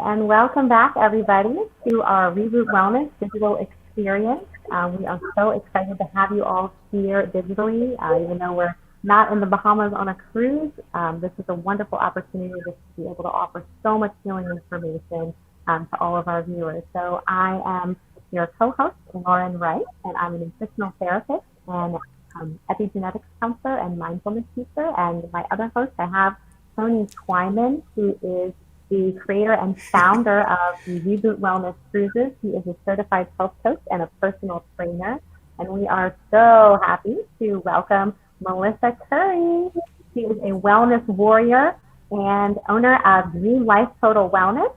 and welcome back, everybody, to our Reboot Wellness digital experience. We are so excited to have you all here digitally, even though we're not in the Bahamas on a cruise. This is a wonderful opportunity to be able to offer so much healing information to all of our viewers. So I am your co-host, Lauren Wright, and I'm a nutritional therapist and epigenetics counselor and mindfulness teacher. And my other host, I have Tony Twyman, who is the creator and founder of the Reboot Wellness Cruises. He is a certified health coach and a personal trainer. And we are so happy to welcome Melissa Currey. She is a wellness warrior and owner of Dream Life Total Wellness.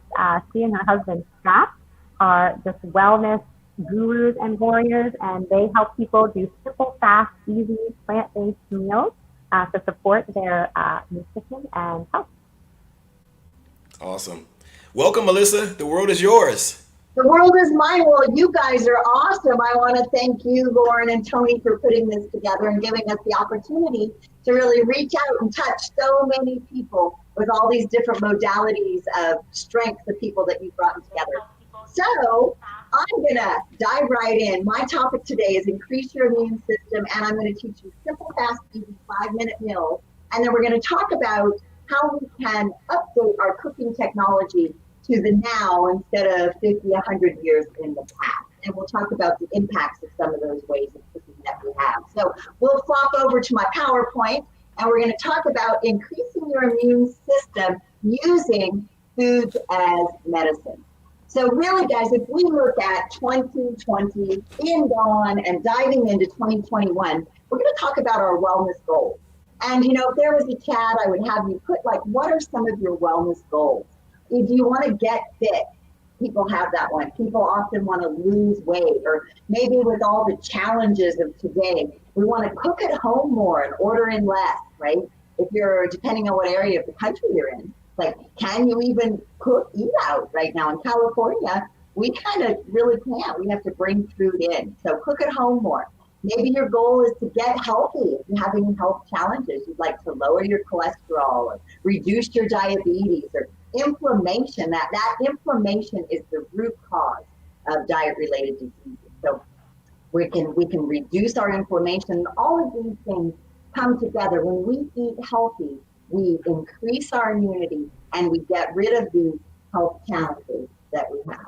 She and her husband, Scott, are just wellness gurus and warriors, and they help people do simple, fast, easy, plant-based meals to support their nutrition and health. Awesome. Welcome, Melissa. The world is yours. The world is mine. Well, you guys are awesome. I want to thank you, Lauren and Tony, for putting this together and giving us the opportunity to really reach out and touch so many people with all these different modalities of strength, the people that you've brought together. So I'm going to dive right in. My topic today is increase your immune system, and I'm going to teach you simple, fast, easy 5-minute meals. And then we're going to talk about how we can update our cooking technology to the now instead of 50, 100 years in the past. And we'll talk about the impacts of some of those ways of cooking that we have. So we'll flop over to my PowerPoint, and we're going to talk about increasing your immune system using foods as medicine. So really, guys, if we look at 2020 in gone and diving into 2021, we're going to talk about our wellness goals. And, you know, if there was a chat, I would have you put, like, what are some of your wellness goals? If you want to get fit, people have that one. People often want to lose weight, or maybe with all the challenges of today, we want to cook at home more and order in less, right? If you're, depending on what area of the country you're in, like, can you even eat out right now? In California, we kind of really can't. We have to bring food in. So cook at home more. Maybe your goal is to get healthy. If you have any health challenges, you'd like to lower your cholesterol or reduce your diabetes or inflammation. That inflammation is the root cause of diet-related diseases. So we can reduce our inflammation. All of these things come together. When we eat healthy, we increase our immunity and we get rid of these health challenges that we have.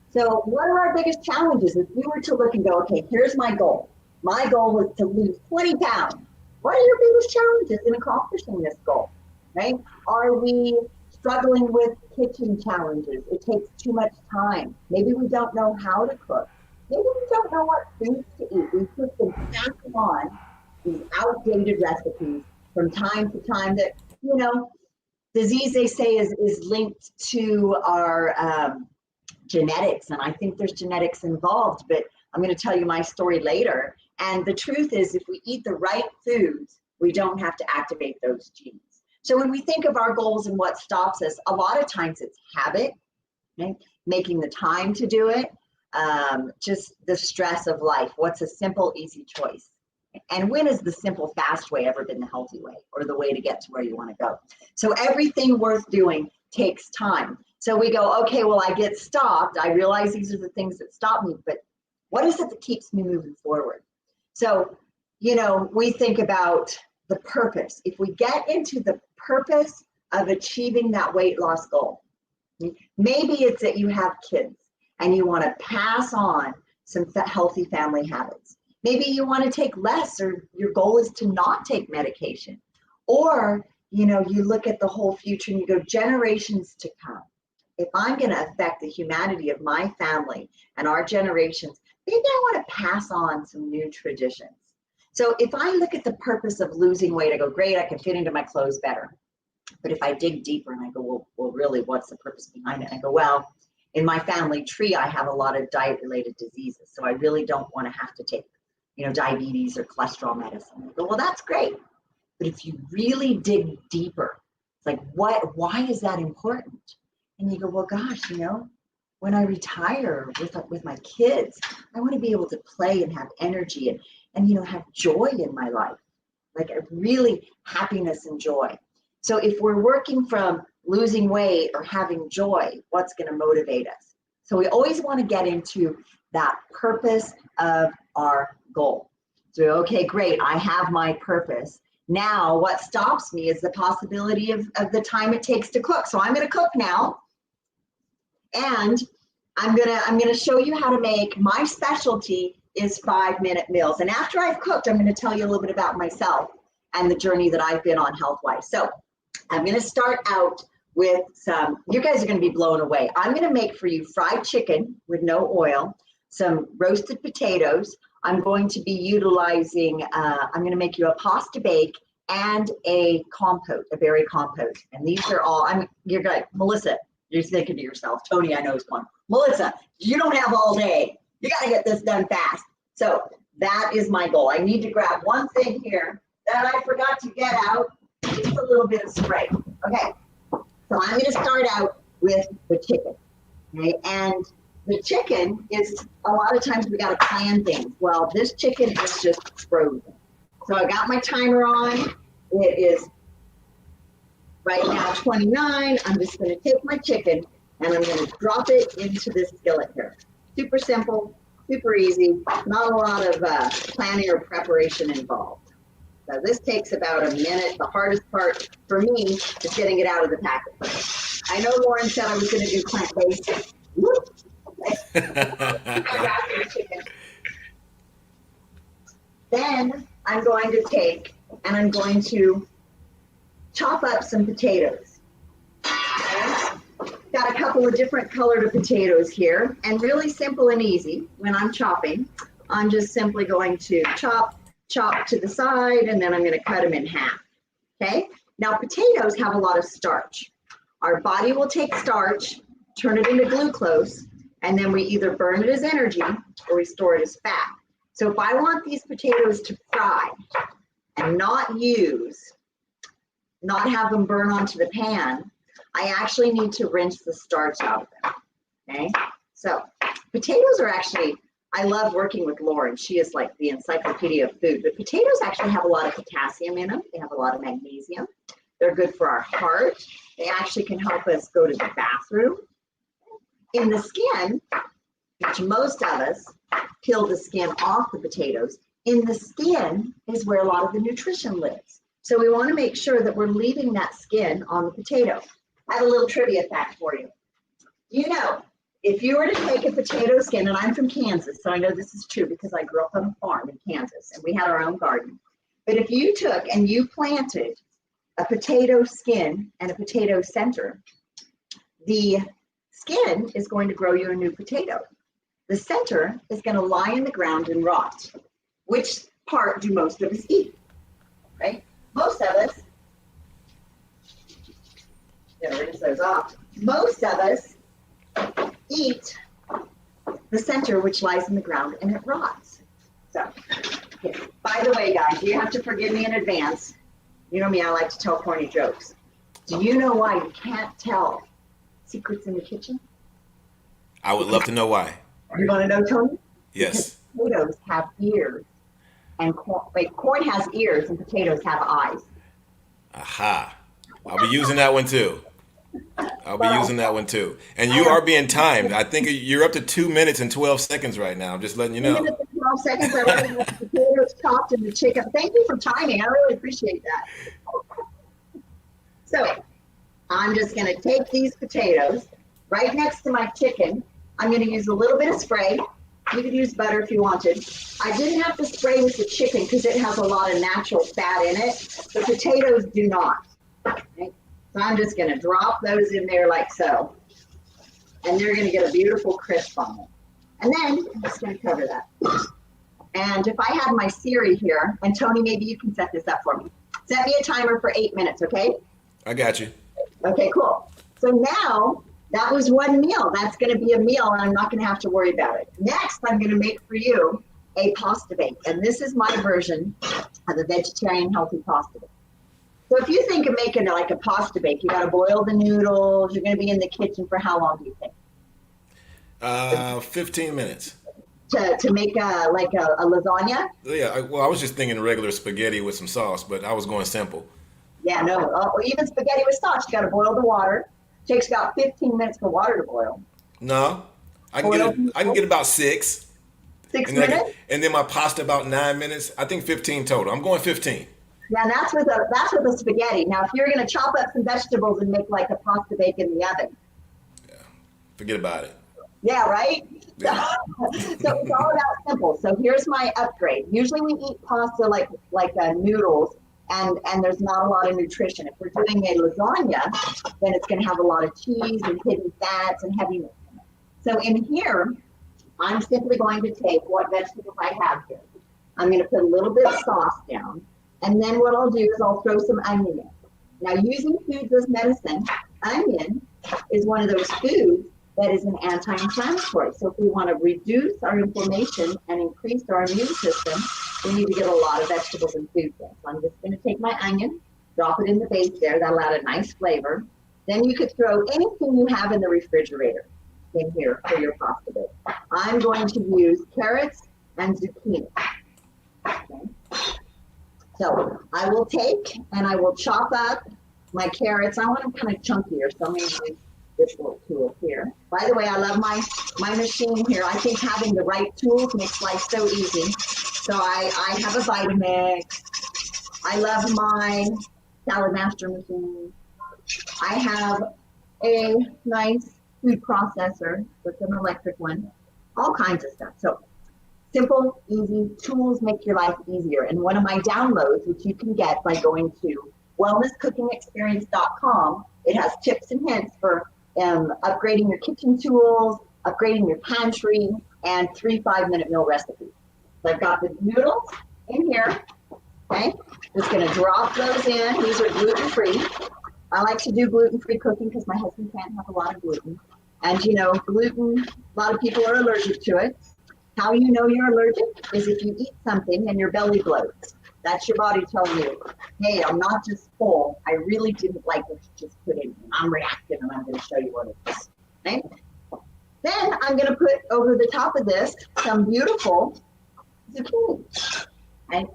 So what are our biggest challenges? If we were to look and go, okay, here's my goal. My goal was to lose 20 pounds. What are your biggest challenges in accomplishing this goal, right? Are we struggling with kitchen challenges? It takes too much time. Maybe we don't know how to cook. Maybe we don't know what foods to eat. We've just been passing on these outdated recipes from time to time that, you know, disease, they say, is linked to our genetics. And I think there's genetics involved, but I'm going to tell you my story later. And the truth is, if we eat the right foods, we don't have to activate those genes. So when we think of our goals and what stops us, a lot of times it's habit, right? Making the time to do it, just the stress of life. What's a simple, easy choice? And when has the simple, fast way ever been the healthy way or the way to get to where you want to go? So everything worth doing takes time. So we go, okay, well, I get stopped. I realize these are the things that stop me, but what is it that keeps me moving forward? So, you know, we think about the purpose. If we get into the purpose of achieving that weight loss goal, maybe it's that you have kids and you want to pass on some healthy family habits. Maybe you want to take less, or your goal is to not take medication. Or, you know, you look at the whole future and you go, generations to come. If I'm going to affect the humanity of my family and our generations, maybe I want to pass on some new traditions. So if I look at the purpose of losing weight, I go, great, I can fit into my clothes better. But if I dig deeper and I go, well, really, what's the purpose behind it? And I go, well, in my family tree, I have a lot of diet-related diseases. So I really don't want to have to take, you know, diabetes or cholesterol medicine. I go, well, that's great. But if you really dig deeper, it's like, why is that important? And you go, well, gosh, you know, when I retire with my kids, I want to be able to play and have energy and you know, have joy in my life, like a really happiness and joy. So if we're working from losing weight or having joy, what's going to motivate us? So we always want to get into that purpose of our goal. So, okay, great, I have my purpose. Now what stops me is the possibility of the time it takes to cook. So I'm going to cook now, and I'm gonna show you how to make, my specialty is 5-minute meals. And after I've cooked, I'm going to tell you a little bit about myself and the journey that I've been on health-wise. So I'm going to start out with some, you guys are going to be blown away. I'm going to make for you fried chicken with no oil, some roasted potatoes. I'm going to be utilizing, I'm going to make you a pasta bake and a compote, a berry compote. And these are all, you're like, Melissa, you're thinking to yourself, Tony, I know is one. Melissa, you don't have all day. You got to get this done fast. So that is my goal. I need to grab one thing here that I forgot to get out, just a little bit of spray. Okay, so I'm going to start out with the chicken. Okay, and the chicken is, a lot of times we got to plan things. Well, this chicken is just frozen. So I got my timer on. It is right now 29. I'm just going to take my chicken and I'm going to drop it into this skillet here. Super simple, super easy, not a lot of planning or preparation involved. So this takes about a minute. The hardest part for me is getting it out of the packet. I know Lauren said I was going to do plant-based. Then I'm going to take and I'm going to chop up some potatoes. Okay. Got a couple of different colored potatoes here, and really simple and easy. When I'm chopping, I'm just simply going to chop to the side, and then I'm going to cut them in half. Okay. Now potatoes have a lot of starch. Our body will take starch, turn it into glucose, and then we either burn it as energy or we store it as fat. So if I want these potatoes to fry and not have them burn onto the pan, I actually need to rinse the starch out of them. Okay, so potatoes are actually, I love working with Lauren. She is like the encyclopedia of food, but potatoes actually have a lot of potassium in them. They have a lot of magnesium. They're good for our heart. They actually can help us go to the bathroom. In the skin, which most of us peel the skin off the potatoes, in the skin is where a lot of the nutrition lives. So we want to make sure that we're leaving that skin on the potato. I have a little trivia fact for you. You know, if you were to take a potato skin, and I'm from Kansas, so I know this is true because I grew up on a farm in Kansas and we had our own garden. But if you took and you planted a potato skin and a potato center, the skin is going to grow you a new potato. The center is going to lie in the ground and rot. Which part do most of us eat? Right? Most of us, rinse those off. Most of us eat the center, which lies in the ground, and it rots. So, okay. By the way, guys, you have to forgive me in advance. You know me, I like to tell corny jokes. Do you know why you can't tell secrets in the kitchen? I would love to know why. You want to know, Tony? Yes. Because potatoes have ears, and corn has ears, and potatoes have eyes. Aha. I'll be using that one too. And you are being timed. I think you're up to 2 minutes and 12 seconds right now. I'm just letting you know. 2 minutes and 12 seconds. I already have the potatoes chopped and the chicken. Thank you for timing. I really appreciate that. So I'm just going to take these potatoes right next to my chicken. I'm going to use a little bit of spray. You could use butter if you wanted. I didn't have to spray with the chicken because it has a lot of natural fat in it. The potatoes do not. Okay? So I'm just going to drop those in there like so. And they're going to get a beautiful crisp on them. And then I'm just going to cover that. And if I had my Siri here, and Tony, maybe you can set this up for me. Set me a timer for 8 minutes, okay? I got you. Okay, cool. So now that was one meal. That's going to be a meal, and I'm not going to have to worry about it. Next, I'm going to make for you a pasta bake. And this is my version of a vegetarian healthy pasta bake. So if you think of making like a pasta bake, you got to boil the noodles. You're going to be in the kitchen for how long do you think? 15 minutes. To make a lasagna? Yeah, I was just thinking regular spaghetti with some sauce, but I was going simple. Yeah, no. Even spaghetti with sauce, you got to boil the water. Takes about 15 minutes for water to boil. No, I can get Boil it. I can people, get about 6, six and then minutes. and then my pasta about 9 minutes. I think 15 total. I'm going 15. Yeah, and that's with a spaghetti. Now, if you're going to chop up some vegetables and make like a pasta bake in the oven, Forget about it. yeah, right? So, Yeah. so it's all about simple. So here's my upgrade. Usually we eat pasta like noodles, and there's not a lot of nutrition. If we're doing a lasagna, then it's going to have a lot of cheese and hidden fats and heaviness in it. So in here, I'm simply going to take what vegetables I have here. I'm going to put a little bit of sauce down, and then what I'll do is I'll throw some onion in. Now, using foods as medicine, onion is one of those foods that is an anti-inflammatory. So if we want to reduce our inflammation and increase our immune system, we need to get a lot of vegetables and foods in. So I'm just going to take my onion, drop it in the base there. That'll add a nice flavor. Then you could throw anything you have in the refrigerator in here for your pasta bake. I'm going to use carrots and zucchini. Okay. So I will take and I will chop up my carrots. I want them kind of chunkier, so I'm going to use this little tool here. By the way, I love my machine here. I think having the right tools makes life so easy. So I have a Vitamix. I love my Salad Master machine. I have a nice food processor with an electric one. All kinds of stuff. So simple, easy tools make your life easier. And one of my downloads, which you can get by going to wellnesscookingexperience.com, it has tips and hints for upgrading your kitchen tools, upgrading your pantry, and 3 5-minute meal recipes. So I've got the noodles in here. Okay, just going to drop those in. These are gluten-free. I like to do gluten-free cooking because my husband can't have a lot of gluten. And you know, gluten, a lot of people are allergic to it. How you know you're allergic is if you eat something and your belly bloats. That's your body telling you, hey, I'm not just full. I really didn't like what you just put in me. I'm reactive, and I'm going to show you what it is. Okay? Then I'm going to put over the top of this some beautiful zucchini. Okay?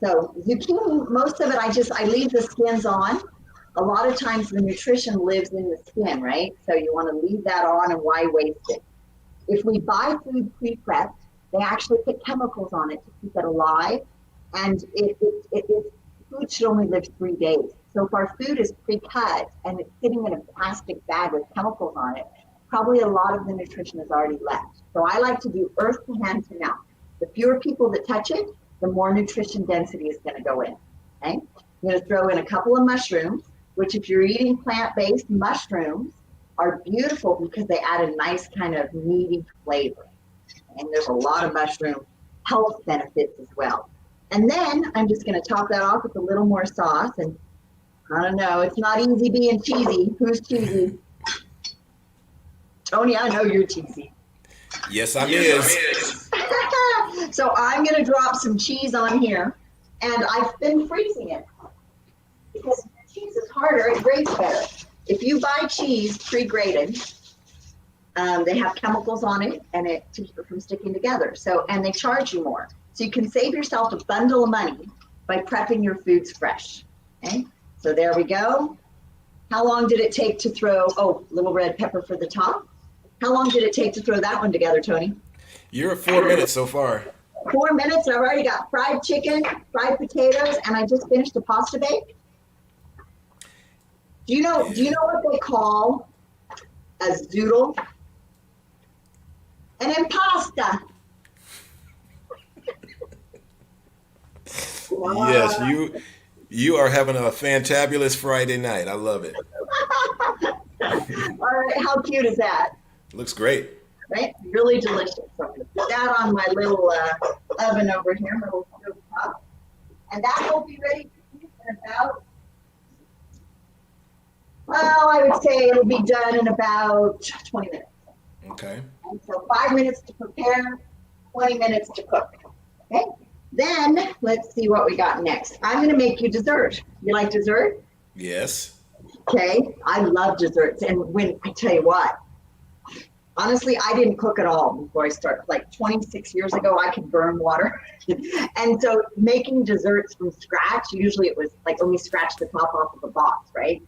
So zucchini, most of it, I leave the skins on. A lot of times the nutrition lives in the skin, right? So you want to leave that on, and why waste it? If we buy food pre-prepped, they actually put chemicals on it to keep it alive. And food should only live 3 days. So if our food is pre-cut and it's sitting in a plastic bag with chemicals on it, probably a lot of the nutrition is already left. So I like to do earth to hand to mouth. The fewer people that touch it, the more nutrition density is going to go in. Okay? I'm going to throw in a couple of mushrooms, which if you're eating plant-based, mushrooms are beautiful because they add a nice kind of meaty flavor. And there's a lot of mushroom health benefits as well. And then I'm just going to top that off with a little more sauce. And I don't know, it's not easy being cheesy. Who's cheesy? Tony, I know you're cheesy. Yes, I is. So I'm going to drop some cheese on here. And I've been freezing it because cheese is harder, it grates better. If you buy cheese pre-grated, they have chemicals on it and it to keep it from sticking together. So, and they charge you more. So you can save yourself a bundle of money by prepping your foods fresh. Okay, so there we go. How long did it take to throw, little red pepper for the top? How long did it take to throw that one together, Tony? You're at 4 minutes so far. 4 minutes, and I've already got fried chicken, fried potatoes, and I just finished a pasta bake. Do you know what they call a zoodle? An impasta. Yes, you are having a fantabulous Friday night. I love it. All right, how cute is that? Looks great. Right? Really delicious. So I'm going to put that on my little oven over here, my little stove top. And that will be ready to eat in about, well, I would say it'll be done in about 20 minutes. Okay. And so 5 minutes to prepare, 20 minutes to cook. Okay? Then let's see what we got next. I'm going to make you dessert. You like dessert? Yes. Okay. I love desserts. And when I tell you what, Honestly, I didn't cook at all before I started. Like 26 years ago, I could burn water. And so making desserts from scratch, usually it was like when we scratch the top off of a box, right?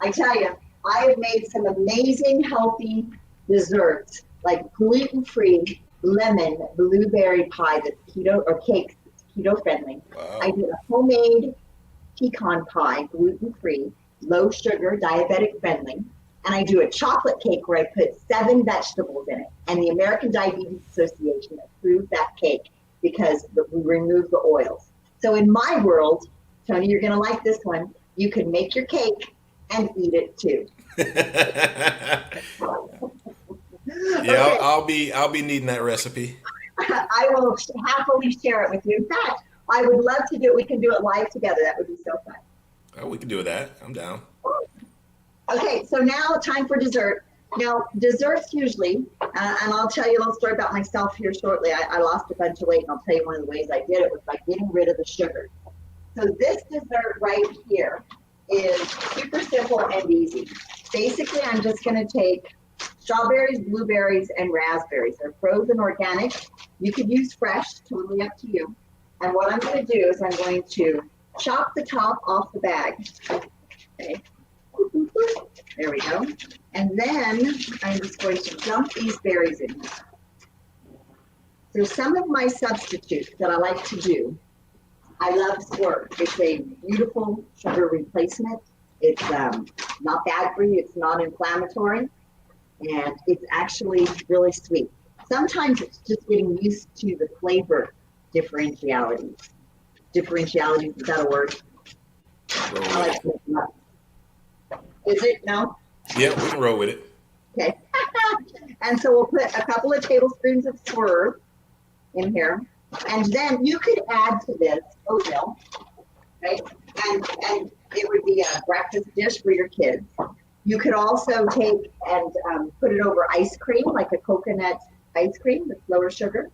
I tell you, I have made some amazing healthy desserts, like gluten-free lemon blueberry pie that's keto, or cake that's keto friendly. I Wow. did a homemade pecan pie, gluten-free, low sugar, diabetic friendly. And I do a chocolate cake where I put 7 vegetables in it. And the American Diabetes Association approved that cake because we remove the oils. So in my world, Tony, you're going to like this one. You can make your cake and eat it too. Yeah, Okay, I'll be needing that recipe. I will happily share it with you. In fact, I would love to do it. We can do it live together. That would be so fun. Oh, we can do that. I'm down. Okay, so now time for dessert. Now, desserts usually, and I'll tell you a little story about myself here shortly. I lost a bunch of weight, and I'll tell you one of the ways I did it was by getting rid of the sugar. So this dessert right here is super simple and easy. Basically, I'm just going to take strawberries, blueberries, and raspberries. They're frozen organic. You could use fresh, totally up to you. And what I'm going to do is I'm going to chop the top off the bag. Okay. There we go. And then I'm just going to dump these berries in here. So some of my substitutes that I like to do, I love Squirt. It's a beautiful sugar replacement. It's not bad for you. It's not inflammatory. And it's actually really sweet. Sometimes it's just getting used to the flavor differentiality. Differentiality, is that a word? Roll I with like it. to look it up. Is it? No? Yeah, we can roll with it. Okay. And so we'll put a couple of tablespoons of swerve in here. And then you could add to this oatmeal, right? And it would be a breakfast dish for your kids. You could also take and put it over ice cream, like a coconut ice cream with lower sugar.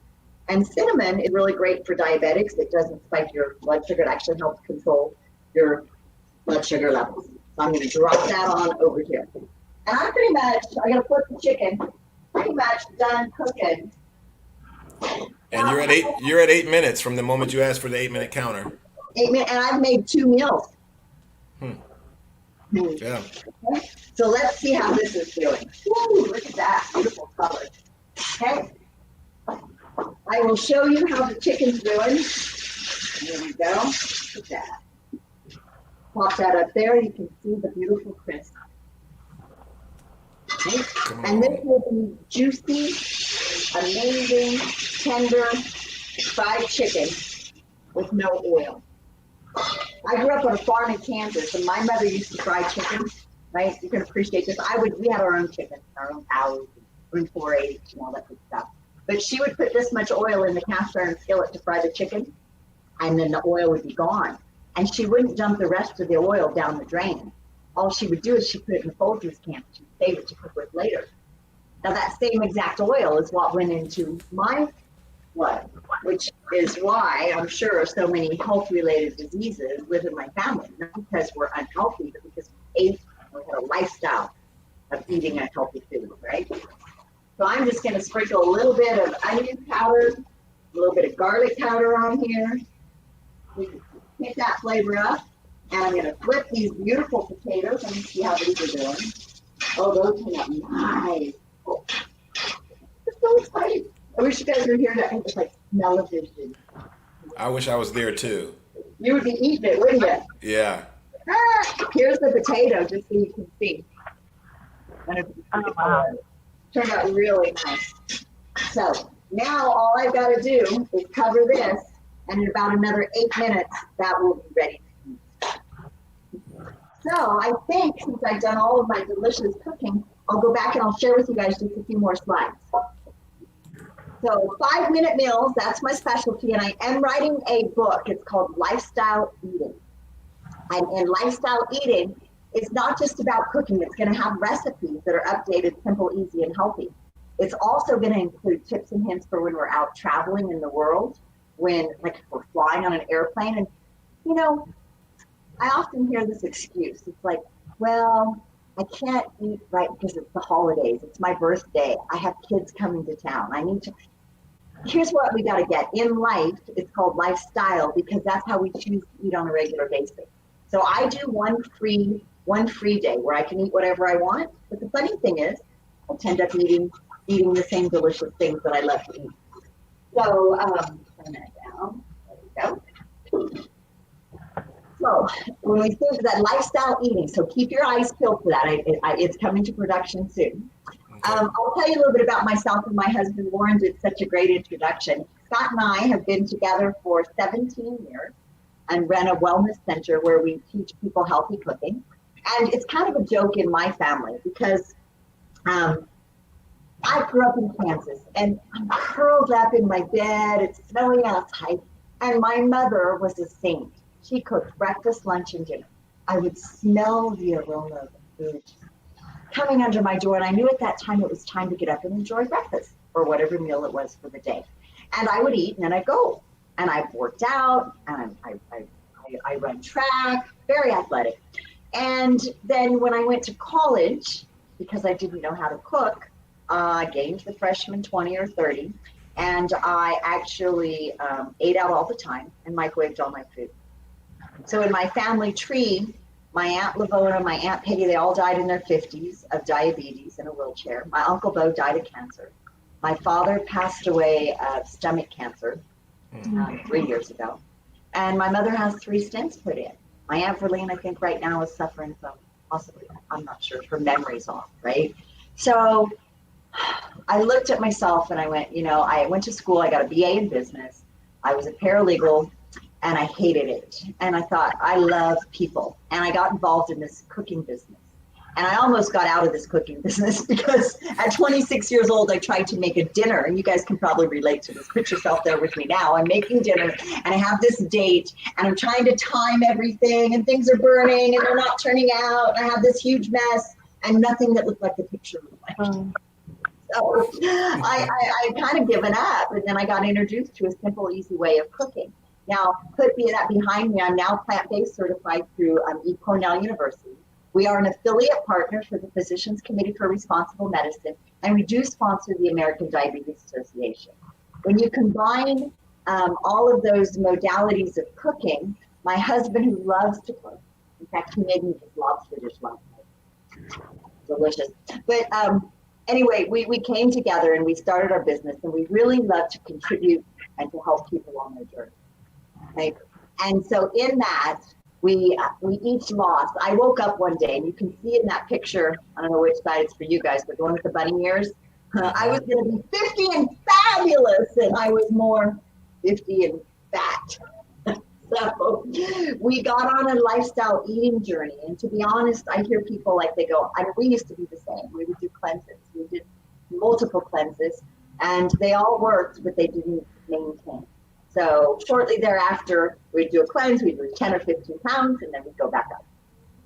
And cinnamon is really great for diabetics. It doesn't spike your blood sugar. It actually helps control your blood sugar levels. So I'm going to drop that on over here. And I'm pretty much, I'm going to put the chicken pretty much done cooking. And you're at 8 minutes from the moment you asked for the 8 minute counter. 8 minutes, and I've made 2 meals. Hmm. Hmm. Yeah. So let's see how this is doing. Woo, look at that beautiful color. Okay. I will show you how the chicken's doing. There we go. Look at that. Pop that up there. You can see the beautiful crisp. Okay. Come And this on. will be juicy, amazing, tender, fried chicken with no oil. I grew up on a farm in Kansas, and my mother used to fry chicken, right? You can appreciate this. We had our own chicken, our own cows, and 4-H and all that good stuff. But she would put this much oil in the cast iron skillet to fry the chicken, and then the oil would be gone. And she wouldn't dump the rest of the oil down the drain. All she would do is she put it in the Folgers can. She'd save it to cook with later. Now that same exact oil is what went into my blood, which is why I'm sure so many health-related diseases live in my family. Not because we're unhealthy, but because we ate, we had a lifestyle of eating unhealthy food, right? So I'm just going to sprinkle a little bit of onion powder, a little bit of garlic powder on here. We can pick that flavor up. And I'm going to flip these beautiful potatoes. Let me see how these are doing. Oh, those came out nice. Oh, I'm so excited. I wish you guys were here to like smell of this. I wish I was there too. You would be eating it, wouldn't you? Yeah. Ah, here's the potato, just so you can see. Oh, wow. Turned out really nice. So now all I've got to do is cover this, and in about another 8 minutes, that will be ready to eat. So I think since I've done all of my delicious cooking, I'll go back and I'll share with you guys just a few more slides. So 5-minute meals, that's my specialty, and I am writing a book. It's called Lifestyle Eating. And in Lifestyle Eating, it's not just about cooking. It's going to have recipes that are updated, simple, easy, and healthy. It's also going to include tips and hints for when we're out traveling in the world, when like if we're flying on an airplane. And, you know, I often hear this excuse. It's like, well, I can't eat right because it's the holidays. It's my birthday. I have kids coming to town. I need to. Here's what we got to get in life. It's called lifestyle because that's how we choose to eat on a regular basis. So I do one free day where I can eat whatever I want. But the funny thing is, I tend up eating the same delicious things that I love to eat. So turn that down. There we go. So when we think of that lifestyle eating, so keep your eyes peeled for that. It's coming to production soon. Okay. I'll tell you a little bit about myself and my husband. Warren did such a great introduction. Scott and I have been together for 17 years and run a wellness center where we teach people healthy cooking. And it's kind of a joke in my family because I grew up in Kansas and I'm curled up in my bed. It's snowing outside. And my mother was a saint. She cooked breakfast, lunch, and dinner. I would smell the aroma of the food coming under my door. And I knew at that time it was time to get up and enjoy breakfast or whatever meal it was for the day. And I would eat and then I'd go. And I've worked out and I run track, very athletic. And then when I went to college, because I didn't know how to cook, I gained the freshman 20 or 30. And I actually ate out all the time and microwaved all my food. So in my family tree, my Aunt Lavona, my Aunt Peggy, they all died in their 50s of diabetes in a wheelchair. My Uncle Bo died of cancer. My father passed away of stomach cancer 3 years ago. And my mother has 3 stents put in. My Aunt Verlene, I think right now is suffering from possibly, I'm not sure, her memory's off, right? So I looked at myself and I went, I went to school, I got a BA in business. I was a paralegal. And I hated it. And I thought, I love people. And I got involved in this cooking business. And I almost got out of this cooking business because at 26 years old, I tried to make a dinner. And you guys can probably relate to this. Put yourself there with me now. I'm making dinner and I have this date and I'm trying to time everything and things are burning and they're not turning out. And I have this huge mess and nothing that looked like the picture looked like. So I kind of given up. And then I got introduced to a simple, easy way of cooking. Now, put that behind me, I'm now plant-based certified through Cornell University. We are an affiliate partner for the Physicians Committee for Responsible Medicine, and we do sponsor the American Diabetes Association. When you combine all of those modalities of cooking, my husband who loves to cook, in fact, he made me this lobster dish last night. Delicious. But anyway, we came together and we started our business, and we really love to contribute and to help people on their journey. Right? And so in that, we each lost. I woke up one day, and you can see in that picture, I don't know which side it's for you guys, but the one with the bunny ears, I was going to be 50 and fabulous, and I was more 50 and fat. So we got on a lifestyle eating journey. And to be honest, I hear people like they go, we used to be the same. We would do cleanses. We did multiple cleanses, and they all worked, but they didn't maintain. So shortly thereafter, we'd do a cleanse, we'd lose 10 or 15 pounds, and then we'd go back up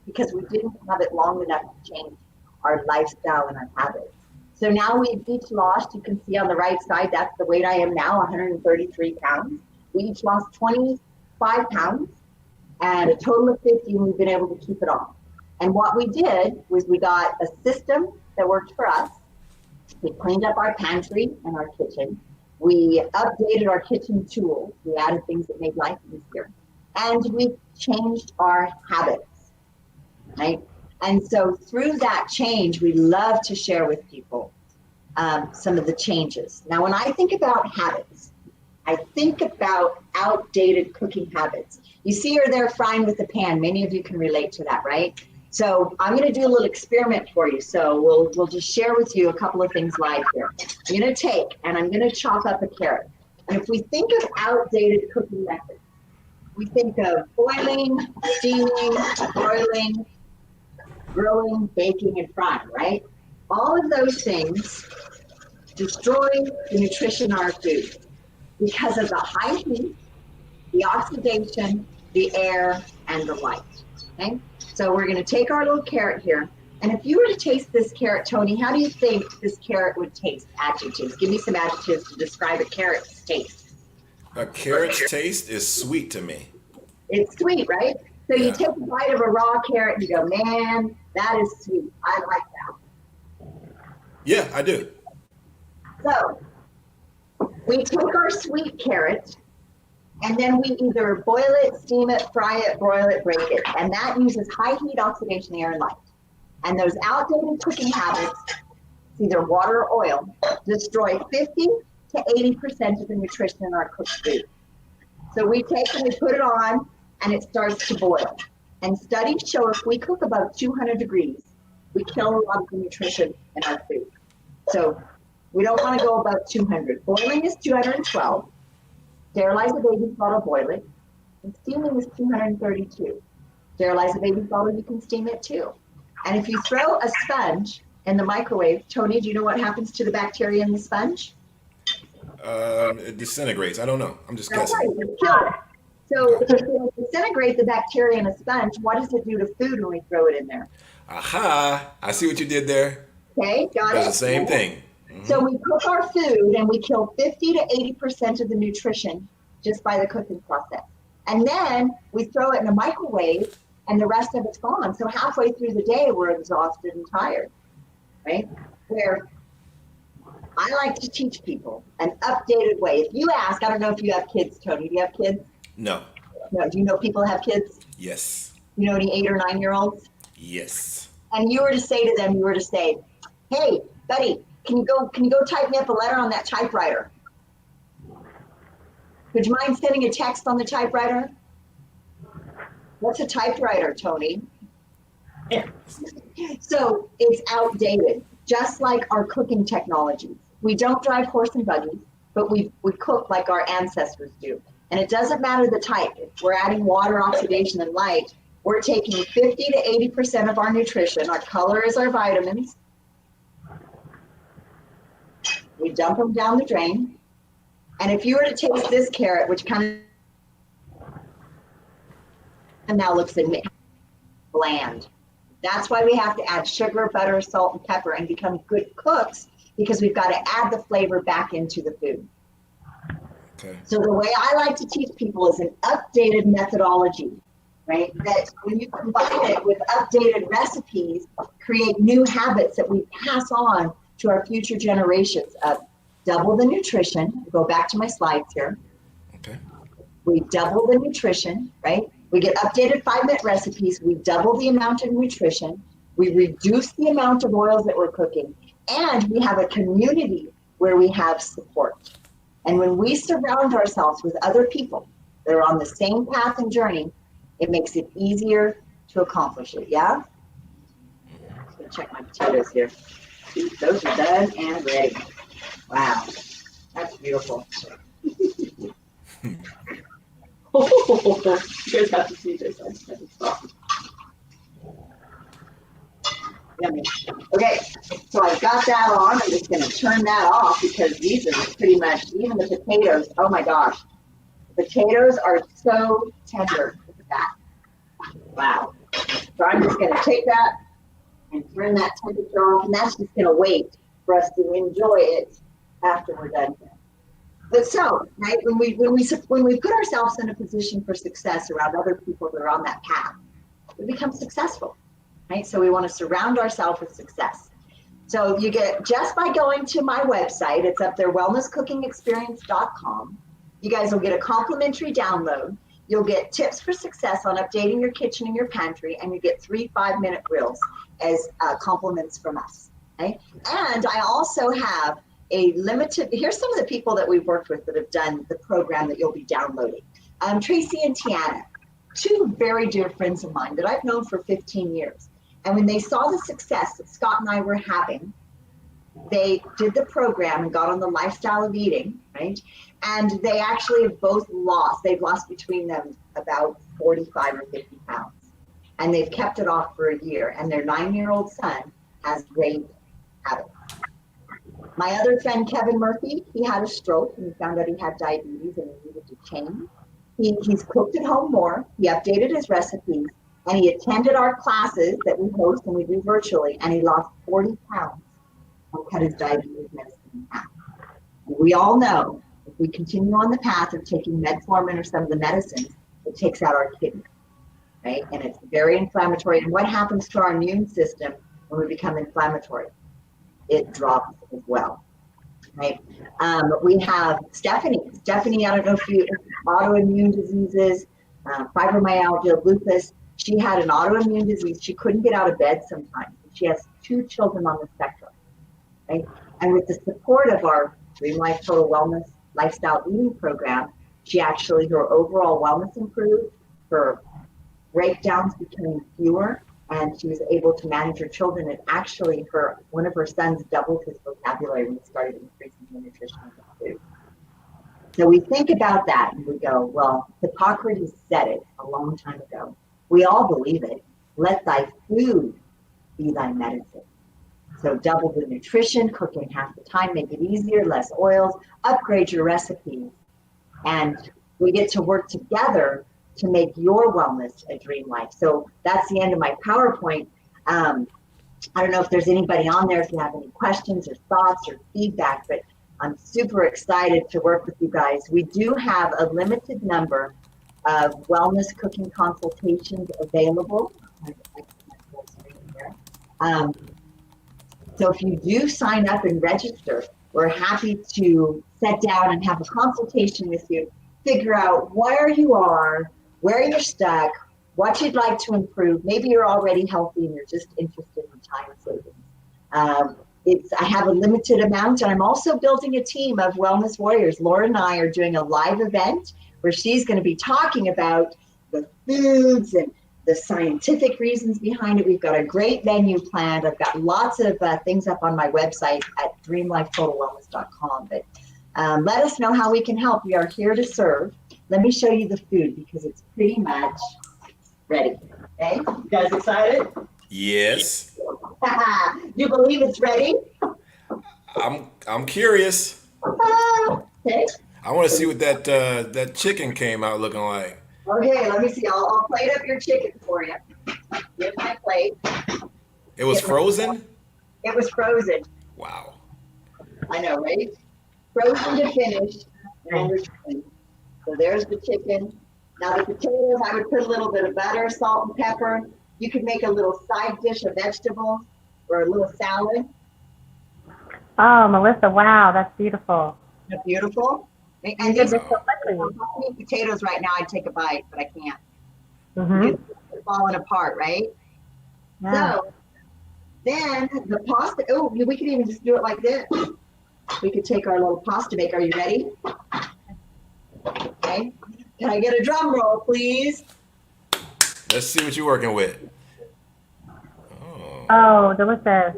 because we didn't have it long enough to change our lifestyle and our habits. So now we've each lost, you can see on the right side, that's the weight I am now, 133 pounds. We each lost 25 pounds and a total of 50, and we've been able to keep it on. And what we did was we got a system that worked for us. We cleaned up our pantry and our kitchen. We updated our kitchen tools. We added things that made life easier. And we changed our habits, right? And so through that change, we love to share with people some of the changes. Now, when I think about habits, I think about outdated cooking habits. You see her there frying with the pan. Many of you can relate to that, right? So I'm going to do a little experiment for you. So we'll just share with you a couple of things live here. I'm going to take and I'm going to chop up a carrot. And if we think of outdated cooking methods, we think of boiling, steaming, broiling, grilling, baking, and frying, right? All of those things destroy the nutrition of our food because of the high heat, the oxidation, the air, and the light, okay? So we're gonna take our little carrot here, and if you were to taste this carrot, Tony, how do you think this carrot would taste? Adjectives. Give me some adjectives to describe a carrot's taste. A carrot's taste is sweet to me. It's sweet, right? So you Yeah. take a bite of a raw carrot and you go, man, that is sweet. I like Yeah, I do. that. So we take our sweet carrot and then we either boil it, steam it, fry it, broil it, break it. And that uses high heat oxidation, air, and light. And those outdated cooking habits, it's either water or oil, destroy 50 to 80% of the nutrition in our cooked food. So we take and we put it on and it starts to boil. And studies show if we cook above 200 degrees, we kill a lot of the nutrition in our food. So we don't want to go above 200. Boiling is 212. Sterilize the baby bottle, boil it. And steaming is 232. Sterilize the baby bottle, you can steam it too. And if you throw a sponge in the microwave, Tony, do you know what happens to the bacteria in the sponge? It disintegrates. I don't know. I'm just That's guessing. right, you kill it. So if you disintegrate the bacteria in a sponge, what does it do to food when we throw it in there? Aha! I see what you did there. Okay, got Does it? the same thing. So we cook our food and we kill 50 to 80% of the nutrition just by the cooking process. And then we throw it in a microwave and the rest of it's gone. So halfway through the day, we're exhausted and tired, right? Where I like to teach people an updated way. If you ask, I don't know if you have kids, Tony, do you have kids? No. No, do you know people have kids? Yes. You know any 8 or 9 year olds? Yes. And you were to say to them, you were to say, hey, buddy, can you go type me up a letter on that typewriter? Would you mind sending a text on the typewriter? What's a typewriter, Tony? So it's outdated, just like our cooking technologies. We don't drive horse and buggies, but we cook like our ancestors do. And it doesn't matter the type. If we're adding water, oxidation, and light, we're taking 50 to 80% of our nutrition. Our color is our vitamins. We dump them down the drain. And if you were to taste this carrot, which kind of now looks bland, that's why we have to add sugar, butter, salt, and pepper and become good cooks, because we've got to add the flavor back into the food. Okay. So the way I like to teach people is an updated methodology, right? That when you combine it with updated recipes, create new habits that we pass on to our future generations of double the nutrition. Go back to my slides here. Okay. We double the nutrition, right? We get updated 5-minute recipes. We double the amount of nutrition. We reduce the amount of oils that we're cooking. And we have a community where we have support. And when we surround ourselves with other people that are on the same path and journey, it makes it easier to accomplish it, yeah? I'm gonna check my potatoes here. Those are done and ready. Wow, that's beautiful. Oh, you guys have to see this. Yummy. Okay, so I've got that on. I'm just going to turn that off because these are pretty much, even the potatoes, oh my gosh. The potatoes are so tender. Look at that. Wow. So I'm just going to take that and turn that temperature off, and that's just going to wait for us to enjoy it after we're done here. But so, right, when we put ourselves in a position for success around other people that are on that path, we become successful. Right? So we want to surround ourselves with success. So you get, just by going to my website, it's up there, wellnesscookingexperience.com. You guys will get a complimentary download. You'll get tips for success on updating your kitchen and your pantry, and you get 3 5-minute grills as compliments from us. Okay? And I also have a limited, here's some of the people that we've worked with that have done the program that you'll be downloading. Tracy and Tiana, 2 very dear friends of mine that I've known for 15 years. And when they saw the success that Scott and I were having, they did the program and got on the lifestyle of eating, right? And they actually have both they've lost between them about 45 or 50 pounds. And they've kept it off for a year. And their 9-year-old son has great habits. My other friend, Kevin Murphy, he had a stroke and he found out he had diabetes and he needed to change. He's cooked at home more. He updated his recipes. And he attended our classes that we host and we do virtually, and he lost 40 pounds and cut his diabetes medicine in half. And we all know if we continue on the path of taking metformin or some of the medicines, it takes out our kidney. right? And it's very inflammatory. And what happens to our immune system when we become inflammatory? It drops as well, right? We have Stephanie. Stephanie, I don't know if you, autoimmune diseases, fibromyalgia, lupus. She had an autoimmune disease. She couldn't get out of bed sometimes. She has 2 children on the spectrum, right? And with the support of our Dream Life Total Wellness Lifestyle Eating Program, her overall wellness improved, her breakdowns became fewer, and she was able to manage her children. And actually, one of her sons doubled his vocabulary when he started increasing the nutrition of the food. So we think about that and we go, well, Hippocrates said it a long time ago. We all believe it. Let thy food be thy medicine. So double the nutrition, cook in half the time, make it easier, less oils, upgrade your recipes. And we get to work together to make your wellness a dream life. So that's the end of my PowerPoint. I don't know if there's anybody on there, if you have any questions or thoughts or feedback, but I'm super excited to work with you guys. We do have a limited number of wellness cooking consultations available. So if you do sign up and register, we're happy to sit down and have a consultation with you, figure out where you are, where you're stuck, what you'd like to improve. Maybe you're already healthy and you're just interested in time savings. I have a limited amount, and I'm also building a team of wellness warriors. Laura and I are doing a live event where she's going to be talking about the foods and the scientific reasons behind it. We've got a great menu planned. I've got lots of things up on my website at dreamlifetotalwellness.com. But let us know how we can help. We are here to serve. Let me show you the food because it's pretty much ready. Okay, you guys excited? Yes. You believe it's ready? I'm curious. Okay. I want to see what that chicken came out looking like. Okay, let me see. I'll plate up your chicken for you. Here's my plate. It was frozen? It was frozen. Wow. I know, right? Frozen to finish. So there's the chicken. Now the potatoes, I would put a little bit of butter, salt, and pepper. You could make a little side dish of vegetables or a little salad. Oh, Melissa, wow, that's beautiful. Isn't that beautiful? And these are potatoes right now. I'd take a bite, but I can't. It's falling apart, right? Yeah. So then the pasta. Oh, we could even just do it like this. We could take our little pasta maker. Are you ready? Okay. Can I get a drum roll, please? Let's see what you're working with. Oh, delicious.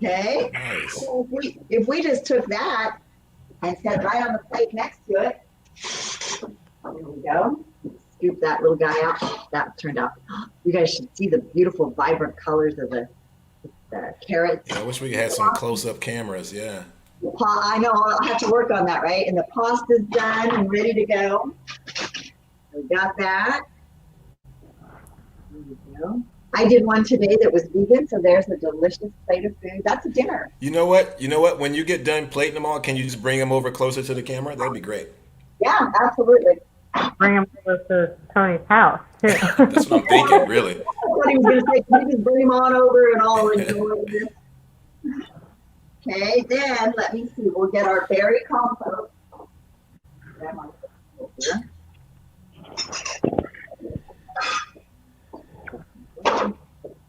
Okay. Nice. So if we just took that and set it right on the plate next to it. There we go. Scoop that little guy out. That turned out. You guys should see the beautiful, vibrant colors of the carrots. Yeah, I wish we had some close-up cameras. Yeah. I know. I'll have to work on that, right? And the pasta's done and ready to go. We got that. There we go. I did one today that was vegan, so there's a delicious plate of food. That's a dinner. You know what? When you get done plating them all, can you just bring them over closer to the camera? That'd be great. Yeah, absolutely. Bring them over to Tony's house, too. That's what I'm thinking, really. That's what he was going to say. Can you just bring them on over and I'll enjoy this? Okay, then let me see. We'll get our berry compote.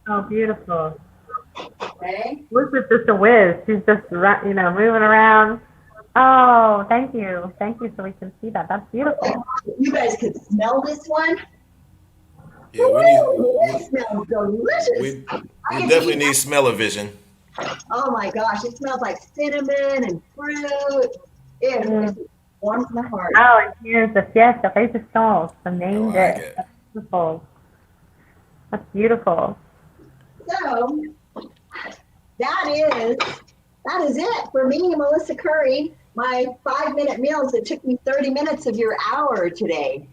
Oh, beautiful. Okay. Melissa's just a whiz. She's just, moving around. Oh, thank you. Thank you so we can see that. That's beautiful. You guys could smell this one. Yeah, It smells delicious. we definitely need smell-o-vision. Oh my gosh, it smells like cinnamon and fruit. It warms my heart. Oh, and here's the fiesta facial, the main I like dish. it. That's beautiful. That's beautiful. So that is it for me, Melissa Currey. My 5-minute meals. It took me 30 minutes of your hour today.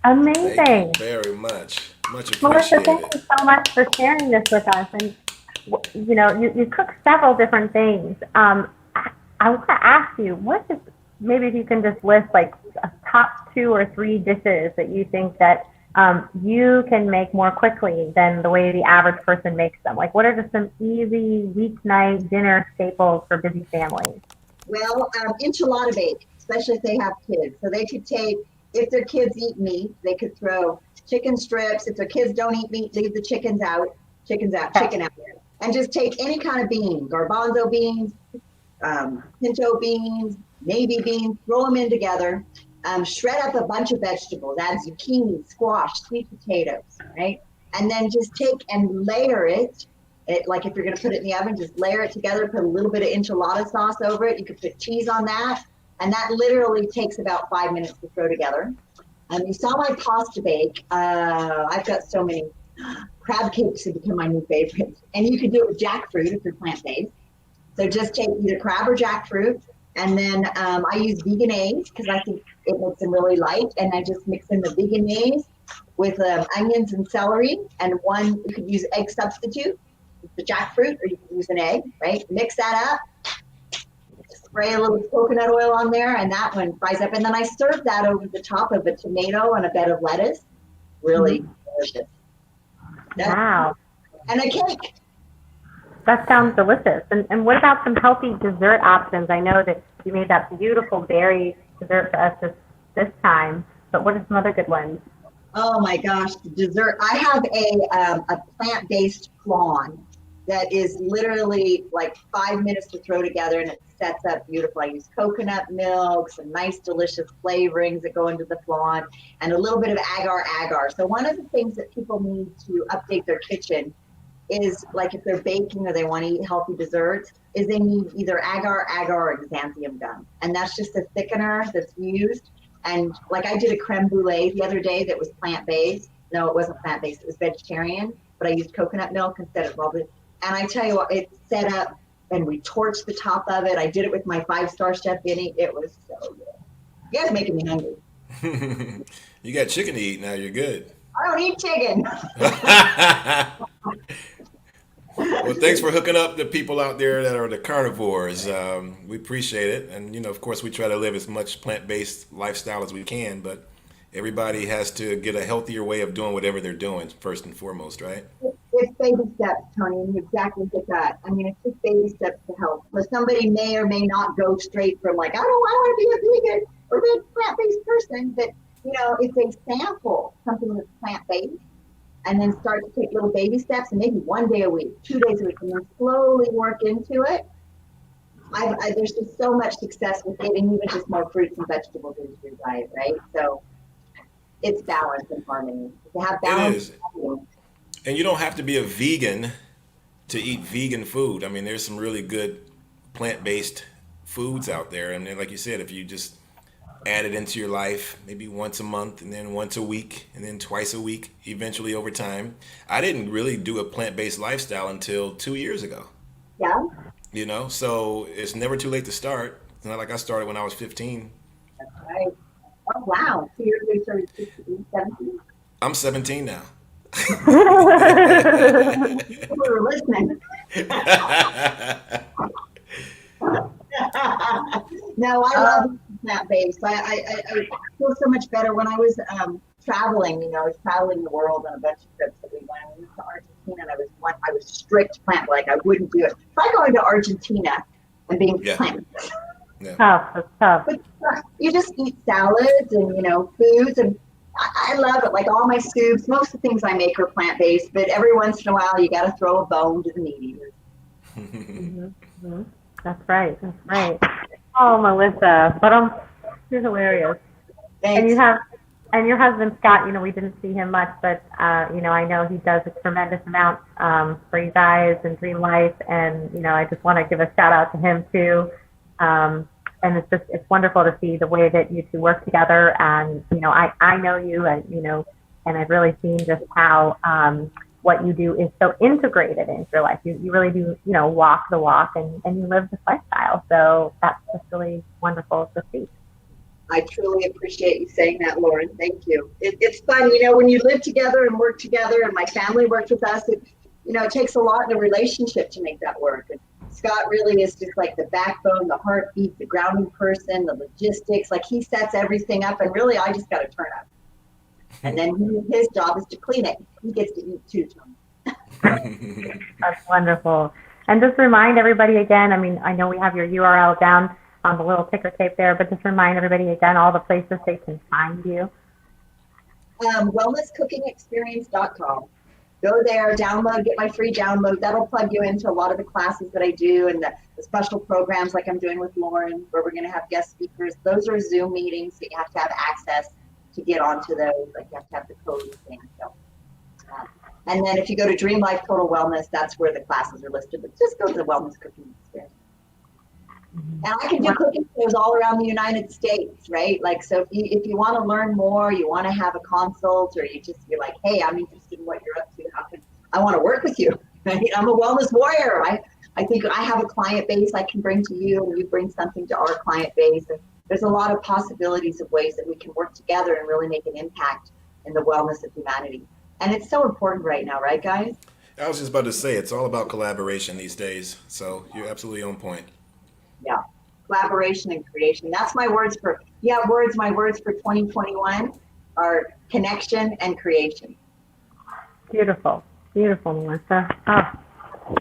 Amazing. Thank you very much. Much Melissa, appreciated. thank you so much for sharing this with us. And, you cook several different things. I want to ask you, maybe if you can just list like a top 2 or 3 dishes that you think that you can make more quickly than the way the average person makes them? Like, what are just some easy weeknight dinner staples for busy families? Well, enchilada bake, especially if they have kids. So they could take, if their kids eat meat, they could throw chicken strips. If their kids don't eat meat, leave the chickens out, Okay. chicken out. And just take any kind of bean, garbanzo beans, pinto beans, navy beans, throw them in together. Shred up a bunch of vegetables, add zucchini, squash, sweet potatoes, right? And then just take and layer it. Like if you're going to put it in the oven, just layer it together, put a little bit of enchilada sauce over it. You could put cheese on that. And that literally takes about 5 minutes to throw together. You saw my pasta bake. I've got so many. Crab cakes have become my new favorite. And you could do it with jackfruit if you're plant-based. So just take either crab or jackfruit. And then I use vegan eggs because I think it makes them really light. And I just mix in the vegan eggs with onions and celery. And one, you could use egg substitute, the jackfruit, or you can use an egg, right? Mix that up, spray a little coconut oil on there, and that one fries up. And then I serve that over the top of a tomato and a bed of lettuce. Really delicious. Wow. And a cake. That sounds delicious. And what about some healthy dessert options? I know that you made that beautiful berry dessert for us this time, but what are some other good ones? Oh my gosh, the dessert. I have a plant-based flan that is literally like 5 minutes to throw together, and it sets up beautiful. I use coconut milk, some nice delicious flavorings that go into the flan, and a little bit of agar. So one of the things that people need to update their kitchen is, like if they're baking or they want to eat healthy desserts, is they need either agar, or xanthium gum. And that's just a thickener that's used. And like I did a creme brulee the other day that was plant-based. No, it wasn't plant-based, it was vegetarian, but I used coconut milk instead of raw. And I tell you what, it's set up, and we torched the top of it. I did it with my 5-star chef Vinny. It was so good. You guys making me hungry. You got chicken to eat now. You're good. I don't eat chicken. Well, thanks for hooking up the people out there that are the carnivores. We appreciate it, and of course, we try to live as much plant-based lifestyle as we can. But everybody has to get a healthier way of doing whatever they're doing first and foremost, right? It's baby steps, Tony, and you exactly get that. I mean, it's just baby steps to health. So somebody may or may not go straight from like, I don't want to be a vegan or a plant-based person, but if they sample something that's plant-based and then start to take little baby steps, and maybe 1 day a week, 2 days a week, and then slowly work into it, there's just so much success with getting even just more fruits and vegetables into your diet, right? So it's balance and harmony. To have It balance. is. And you don't have to be a vegan to eat vegan food. I mean, there's some really good plant-based foods out there. And then, like you said, if you just add it into your life, maybe once a month, and then once a week, and then twice a week, eventually over time. I didn't really do a plant-based lifestyle until 2 years ago. Yeah, So it's never too late to start. It's not like I started when I was 15. that's right. Oh, wow. So you're sort of 16, 17? I'm 17 now. We were listening. No, I love plant-based. I feel so much better when I was traveling. I was traveling the world on a bunch of trips that we went. We went to Argentina, and I was strict plant, like I wouldn't do it. Try going to Argentina and being Yeah. plant-based. Yeah. Tough, it's tough. But you just eat salads and foods, and I love it. Like all my soups, most of the things I make are plant-based, but every once in a while you got to throw a bone to the meat eaters. Mm-hmm. That's right. That's right. Oh, Melissa, but you're hilarious. And Thanks. and your husband Scott. We didn't see him much, but I know he does a tremendous amount for you guys and Dream Life, and I just want to give a shout out to him too. And it's wonderful to see the way that you two work together. And I know you, and I've really seen just how what you do is so integrated into your life. You really do walk the walk, and you live this lifestyle. So that's just really wonderful to see. I truly appreciate you saying that, Lauren. Thank you. It's fun, when you live together and work together, and my family works with us. It takes a lot in a relationship to make that work. And Scott really is just like the backbone, the heartbeat, the grounding person, the logistics. Like he sets everything up, and really, I just got to turn up. And then his job is to clean it. He gets to eat too, Tony. That's wonderful. And just remind everybody again, I mean, I know we have your URL down on the little ticker tape there, but just remind everybody again all the places they can find you. Wellnesscookingexperience.com. Go there, download, get my free download. That'll plug you into a lot of the classes that I do and the special programs like I'm doing with Lauren, where we're going to have guest speakers. Those are Zoom meetings, so you have to have access to get onto those. Like you have to have the code and things. So, and then if you go to Dream Life Total Wellness, that's where the classes are listed. But just go to the Wellness Cooking Experience. And I can do cooking shows all around the United States, right? Like, so if you want to learn more, you want to have a consult, or you're like, hey, I'm interested in what you're up to. I want to work with you, right? I'm a wellness warrior. I think I have a client base I can bring to you, and you bring something to our client base. And there's a lot of possibilities of ways that we can work together and really make an impact in the wellness of humanity. And it's so important right now, right, guys? I was just about to say, it's all about collaboration these days. So you're absolutely on point. Yeah, collaboration and creation. That's my words for, my words for 2021 are connection and creation. Beautiful, beautiful, Melissa. Oh,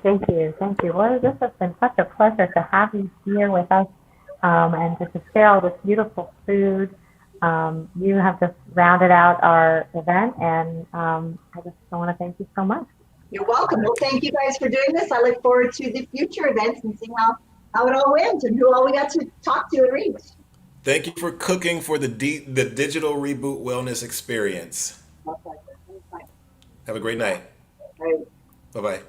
thank you, thank you. Well, this has been such a pleasure to have you here with us and to share all this beautiful food. You have just rounded out our event, and I just want to thank you so much. You're welcome. Well, thank you guys for doing this. I look forward to the future events and seeing how it all went and who all we got to talk to and reach. Thank you for cooking for the Digital Reboot Wellness Experience. My pleasure. Anytime. Have a great night. All right. Bye-bye.